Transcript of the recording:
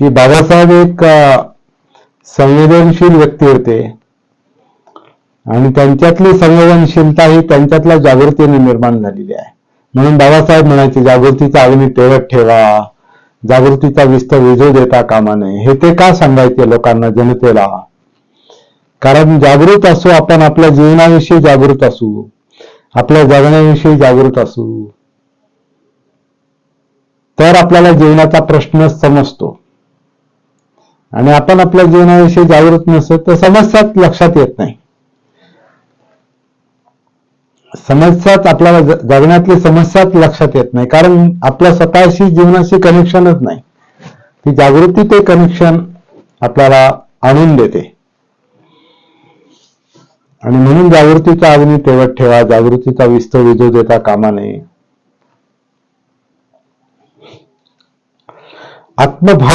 की बाबासाहेब एक संवेदनशील व्यक्ती होते आणि त्यांच्यातली संवेदनशीलता ही त्यांच्यातल्या जागृतीने निर्माण झालेली आहे. म्हणून बाबासाहेब म्हणायचे, जागृतीचा अग्नी तेवत ठेवा, जागृतीचा विस्त विझू देता कामा नये. हे ते का सांगायचे लोकांना, जनतेला? कारण जागृत असू आपण, आपल्या जीवनाविषयी जागृत असू, आपल्या जगण्याविषयी जागृत असू, तर आपल्याला जीवनाचा प्रश्न समजतो. आणि आपण आपल्या जीवनाविषयी जागृत नसतो तर समस्याच लक्षात येत नाही. समस्याच आपल्याला जगण्यातली समस्याच लक्षात येत नाही, कारण आपल्या स्वतःशी जीवनाशी कनेक्शनच नाही. ती जागृती ते कनेक्शन आपल्याला आणून देते. आणि म्हणून जागृतीचा अग्नी तेवत ठेवा, जागृतीचा विस्त विझू देता कामा नये. आत्मभान